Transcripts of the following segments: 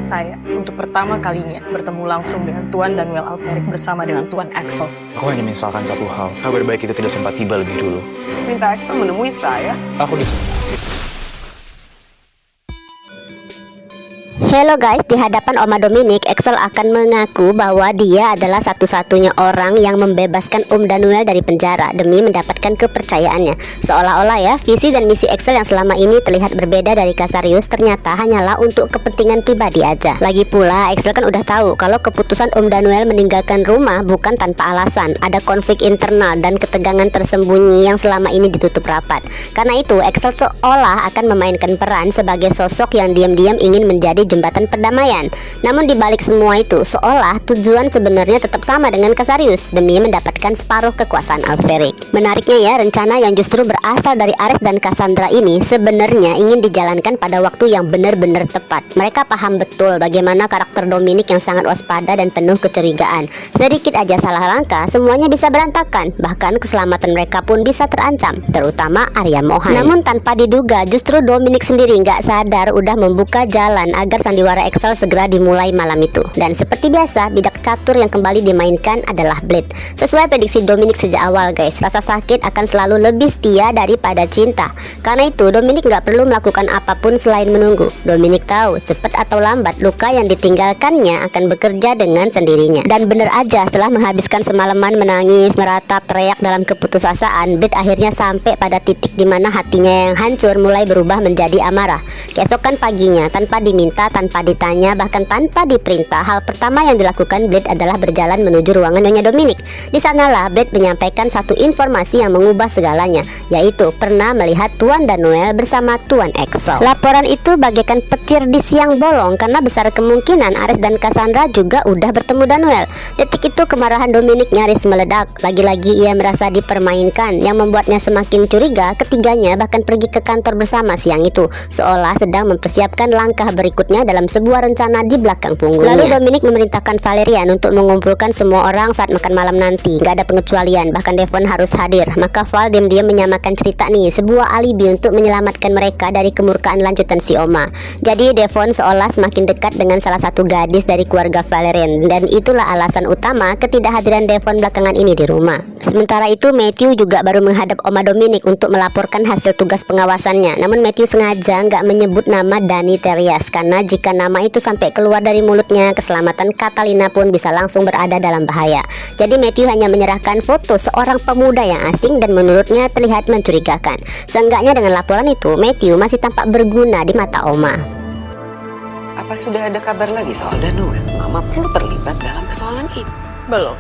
saya untuk pertama kalinya bertemu langsung dengan Tuan Daniel Alperik bersama dengan Tuan Axel. Aku hanya menyesalkan satu hal, kabar baik itu tidak sempat tiba lebih dulu. Minta Axel menemui saya. Aku Hello guys, di hadapan Oma Dominic, Axel akan mengaku bahwa dia adalah satu-satunya orang yang membebaskan Om Daniel dari penjara demi mendapatkan kepercayaannya. Seolah-olah ya, visi dan misi Axel yang selama ini terlihat berbeda dari Casarius ternyata hanyalah untuk kepentingan pribadi aja. Lagi pula, Axel kan udah tahu kalau keputusan Om Daniel meninggalkan rumah bukan tanpa alasan. Ada konflik internal dan ketegangan tersembunyi yang selama ini ditutup rapat. Karena itu, Axel seolah akan memainkan peran sebagai sosok yang diam-diam ingin menjadi jembatan perdamaian. Namun dibalik semua itu, seolah tujuan sebenarnya tetap sama dengan Casarius demi mendapatkan separuh kekuasaan Alperik. Menariknya ya, rencana yang justru berasal dari Ares dan Cassandra ini sebenarnya ingin dijalankan pada waktu yang benar-benar tepat. Mereka paham betul bagaimana karakter Dominic yang sangat waspada dan penuh kecurigaan. Sedikit aja salah langkah, semuanya bisa berantakan. Bahkan keselamatan mereka pun bisa terancam, terutama Arya Mohan. Namun tanpa diduga, justru Dominic sendiri nggak sadar udah membuka jalan agar sandiwara Axel segera dimulai malam itu. Dan seperti biasa, bidak catur yang kembali dimainkan adalah Blade. Sesuai prediksi Dominic sejak awal guys, rasa sakit akan selalu lebih setia daripada cinta. Karena itu, Dominic nggak perlu melakukan apapun selain menunggu. Dominic tahu, cepat atau lambat, luka yang ditinggalkannya akan bekerja dengan sendirinya. Dan bener aja, setelah menghabiskan semalaman menangis, meratap, teriak dalam keputusasaan, Blade akhirnya sampai pada titik dimana hatinya yang hancur mulai berubah menjadi amarah. Keesokan paginya, tanpa diminta, tanpa ditanya, bahkan tanpa diperintah, hal pertama yang dilakukan Blade adalah berjalan menuju ruangan Nyonya Dominic. Di sanalah Blade menyampaikan satu informasi yang mengubah segalanya, yaitu pernah melihat Tuan Daniel bersama Tuan Axel. Laporan itu bagaikan petir di siang bolong karena besar kemungkinan Ares dan Cassandra juga udah bertemu Daniel. Detik itu kemarahan Dominic nyaris meledak. Lagi-lagi ia merasa dipermainkan, yang membuatnya semakin curiga. Ketiganya bahkan pergi ke kantor bersama siang itu, seolah sedang mempersiapkan langkah berikutnya dalam sebuah rencana di belakang punggungnya. Lalu Dominic memerintahkan Valerian untuk mengumpulkan semua orang saat makan malam nanti. Gak ada pengecualian, bahkan Devon harus hadir. Maka Val diam-diam menyamakan cerita nih, sebuah alibi untuk menyelamatkan mereka dari kemurkaan lanjutan si Oma. Jadi Devon seolah semakin dekat dengan salah satu gadis dari keluarga Valerian, dan itulah alasan utama ketidakhadiran Devon belakangan ini di rumah. Sementara itu Matthew juga baru menghadap Oma Dominic untuk melaporkan hasil tugas pengawasannya. Namun Matthew sengaja nggak menyebut nama Dani Terias, karena jika nama itu sampai keluar dari mulutnya, keselamatan Catalina pun bisa langsung berada dalam bahaya. Jadi Matthew hanya menyerahkan foto seorang pemuda yang asing dan menurutnya terlihat mencurigakan. Seenggaknya dengan laporan itu, Matthew masih tampak berguna di mata Oma. Apa sudah ada kabar lagi soal Daniel? Mama perlu terlibat dalam persoalan ini. Belum.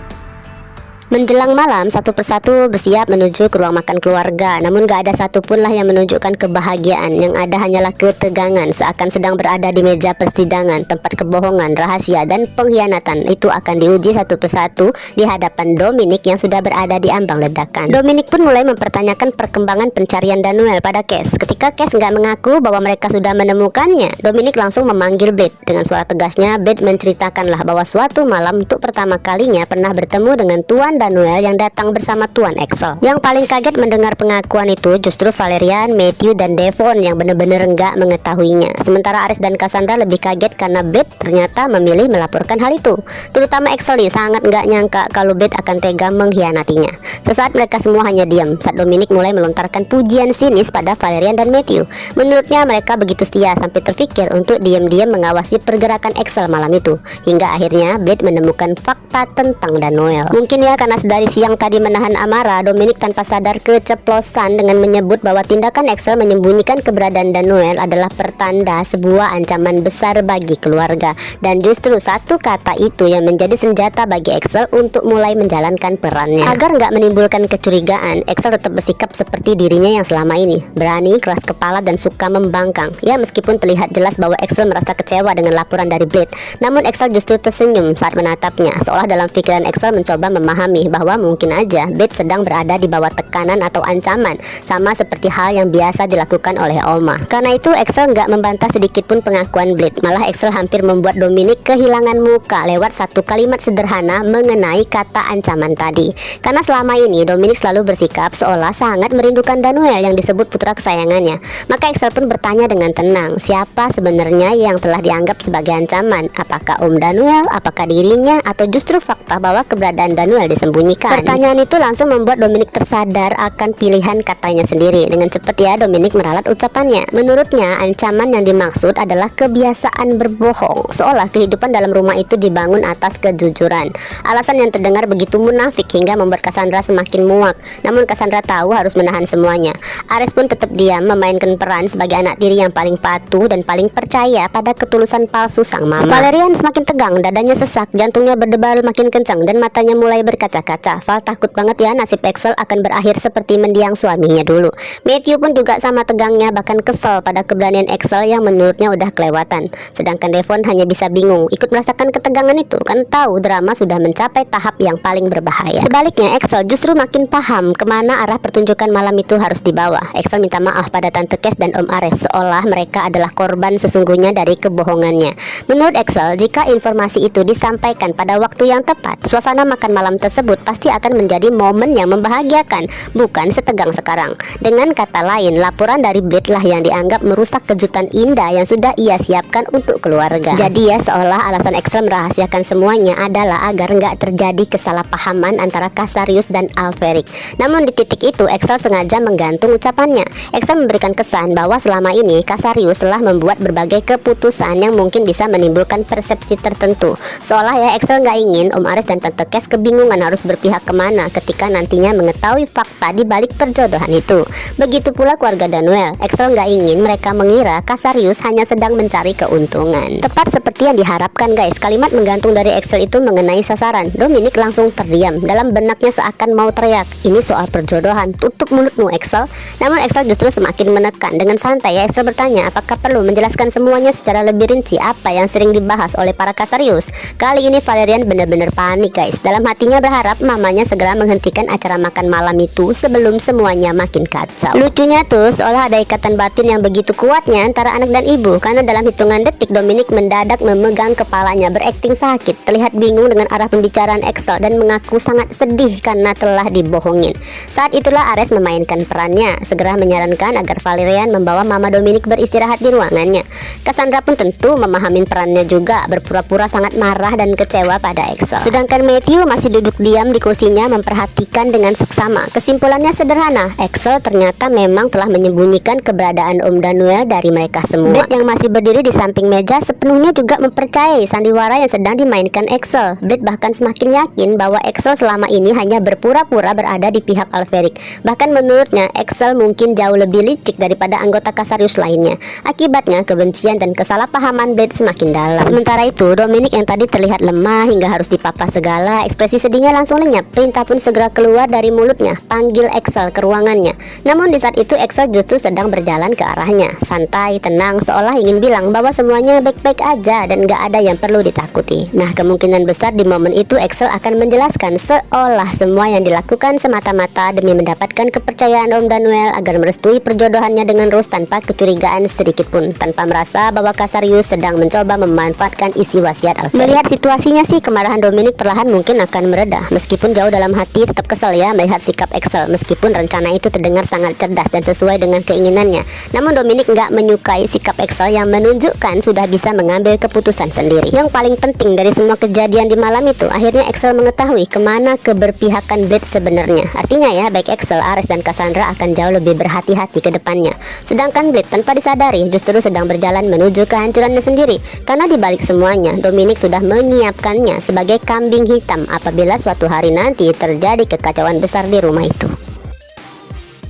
Menjelang malam, satu persatu bersiap menuju ke ruang makan keluarga. Namun gak ada satupun lah yang menunjukkan kebahagiaan. Yang ada hanyalah ketegangan, seakan sedang berada di meja persidangan. Tempat kebohongan, rahasia, dan pengkhianatan itu akan diuji satu persatu di hadapan Dominic yang sudah berada di ambang ledakan. Dominic pun mulai mempertanyakan perkembangan pencarian Daniel pada Cass. Ketika Cass gak mengaku bahwa mereka sudah menemukannya, Dominic langsung memanggil Blade. Dengan suara tegasnya, Blade menceritakanlah bahwa suatu malam untuk pertama kalinya pernah bertemu dengan Tuan Daniel yang datang bersama Tuan Axel. Yang paling kaget mendengar pengakuan itu justru Valerian, Matthew, dan Devon yang benar-benar enggak mengetahuinya. Sementara Ares dan Cassandra lebih kaget karena Blade ternyata memilih melaporkan hal itu. Terutama Axel nih sangat enggak nyangka kalau Blade akan tega mengkhianatinya. Sesaat mereka semua hanya diam saat Dominic mulai melontarkan pujian sinis pada Valerian dan Matthew. Menurutnya mereka begitu setia sampai terfikir untuk diam-diam mengawasi pergerakan Axel malam itu. Hingga akhirnya Blade menemukan fakta tentang Daniel. Mungkin ya karena dari siang tadi menahan amarah, Dominic tanpa sadar keceplosan dengan menyebut bahwa tindakan Axel menyembunyikan keberadaan Daniel adalah pertanda sebuah ancaman besar bagi keluarga. Dan justru satu kata itu yang menjadi senjata bagi Axel untuk mulai menjalankan perannya. Agar nggak menimbulkan kecurigaan, Axel tetap bersikap seperti dirinya yang selama ini, berani, keras kepala, dan suka membangkang. Ya, meskipun terlihat jelas bahwa Axel merasa kecewa dengan laporan dari Blade, namun Axel justru tersenyum saat menatapnya, seolah dalam pikiran Axel mencoba memahami memahami bahwa mungkin aja Blade sedang berada di bawah tekanan atau ancaman, sama seperti hal yang biasa dilakukan oleh Oma. Karena itu Axel nggak membantah sedikit pun pengakuan Blade. Malah Axel hampir membuat Dominic kehilangan muka lewat satu kalimat sederhana mengenai kata ancaman tadi. Karena selama ini Dominic selalu bersikap seolah sangat merindukan Danuel yang disebut putra kesayangannya. Maka Axel pun bertanya dengan tenang, siapa sebenarnya yang telah dianggap sebagai ancaman? Apakah Om Danuel, apakah dirinya, atau justru fakta bahwa keberadaan Danuel disembunyikan? Pertanyaan itu langsung membuat Dominic tersadar akan pilihan katanya sendiri. Dengan cepat ya Dominic meralat ucapannya. Menurutnya ancaman yang dimaksud adalah kebiasaan berbohong, seolah kehidupan dalam rumah itu dibangun atas kejujuran. Alasan yang terdengar begitu munafik hingga membuat Cassandra semakin muak. Namun Cassandra tahu harus menahan semuanya. Ares pun tetap diam memainkan peran sebagai anak tiri yang paling patuh dan paling percaya pada ketulusan palsu sang mama. Valerian semakin tegang, dadanya sesak, jantungnya berdebar makin kencang dan matanya mulai berkaca-kaca. Val takut banget ya nasib Axel akan berakhir seperti mendiang suaminya dulu. Matthew pun juga sama tegangnya, bahkan kesel pada keberanian Axel yang menurutnya udah kelewatan. Sedangkan Devon hanya bisa bingung, ikut merasakan ketegangan itu, kan tahu drama sudah mencapai tahap yang paling berbahaya. Sebaliknya Axel justru makin paham kemana arah pertunjukan malam itu harus dibawa. Axel minta maaf pada Tante Kes dan Om Ares, seolah mereka adalah korban sesungguhnya dari kebohongannya. Menurut Axel, jika informasi itu disampaikan pada waktu yang tepat, suasana makan malam tersebut pasti akan menjadi momen yang membahagiakan, bukan setegang sekarang. Dengan kata lain, laporan dari Blade lah yang dianggap merusak kejutan indah yang sudah ia siapkan untuk keluarga. Jadi ya seolah alasan Axel merahasiakan semuanya adalah agar nggak terjadi kesalahpahaman antara Cassarius dan Alferic. Namun di titik itu Axel sengaja menggantung ucapannya. Axel memberikan kesan bahwa selama ini Cassarius telah membuat berbagai keputusan yang mungkin bisa menimbulkan persepsi tertentu. Seolah ya Axel nggak ingin Om Ares dan Tante Kes kebingungan harus berpihak kemana ketika nantinya mengetahui fakta di balik perjodohan itu. Begitu pula keluarga Danuel. Axel nggak ingin mereka mengira Cassarius hanya sedang mencari keuntungan. Tepat seperti yang diharapkan guys, kalimat menggantung dari Axel itu mengenai sasaran. Dominic langsung terdiam. Dalam benaknya seakan mau teriak, ini soal perjodohan, tutup mulutmu Axel. Namun Axel justru semakin menekan. Dengan santai Axel bertanya apakah perlu menjelaskan semuanya secara lebih rinci apa yang sering dibahas oleh para Cassarius. Kali ini Valerian benar-benar panik guys. Dalam hatinya berharap mamanya segera menghentikan acara makan malam itu sebelum semuanya makin kacau. Lucunya tuh seolah ada ikatan batin yang begitu kuatnya antara anak dan ibu, karena dalam hitungan detik Dominic mendadak memegang kepalanya berakting sakit, terlihat bingung dengan arah pembicaraan Axel dan mengaku sangat sedih karena telah dibohongin. Saat itulah Ares memainkan perannya, segera menyarankan agar Valerian membawa Mama Dominic beristirahat di ruangannya. Cassandra pun tentu memahami perannya juga, berpura-pura sangat marah dan kecewa pada Axel. Sedangkan Matthew masih duduk diam di kursinya memperhatikan dengan seksama. Kesimpulannya sederhana, Axel ternyata memang telah menyembunyikan keberadaan Om Danuel dari mereka semua. Blade yang masih berdiri di samping meja sepenuhnya juga mempercayai sandiwara yang sedang dimainkan Axel. Blade bahkan semakin yakin bahwa Axel selama ini hanya berpura-pura berada di pihak Alferic. Bahkan menurutnya Axel mungkin jauh lebih licik daripada anggota Cassarius lainnya. Akibatnya kebencian dan kesalahpahaman Blade semakin dalam. Sementara itu Dominic yang tadi terlihat lemah hingga harus dipapa segala, ekspresi sedihnya langsung lenyap. Perintah pun segera keluar dari mulutnya, panggil Axel ke ruangannya. Namun di saat itu Axel justru sedang berjalan ke arahnya, santai, tenang, seolah ingin bilang bahwa semuanya baik-baik aja dan gak ada yang perlu ditakuti. Nah kemungkinan besar di momen itu Axel akan menjelaskan seolah semua yang dilakukan semata-mata demi mendapatkan kepercayaan Om Danuel agar merestui perjodohannya dengan Rose tanpa kecurigaan sedikit pun, tanpa merasa bahwa Cassarius sedang mencoba memanfaatkan isi wasiat Alfred. Melihat situasinya sih kemarahan Dominic perlahan mungkin akan mereda. Meskipun jauh dalam hati tetap kesal ya melihat sikap Axel. Meskipun rencana itu terdengar sangat cerdas dan sesuai dengan keinginannya, namun Dominic nggak menyukai sikap Axel yang menunjukkan sudah bisa mengambil keputusan sendiri. Yang paling penting dari semua kejadian di malam itu, akhirnya Axel mengetahui kemana keberpihakan Blade sebenarnya. Artinya ya baik Axel, Ares dan Cassandra akan jauh lebih berhati-hati ke depannya. Sedangkan Blade tanpa disadari justru sedang berjalan menuju kehancurannya sendiri. Karena di balik semuanya Dominic sudah menyiapkannya sebagai kambing hitam apabila suatu hari nanti terjadi kekacauan besar di rumah itu.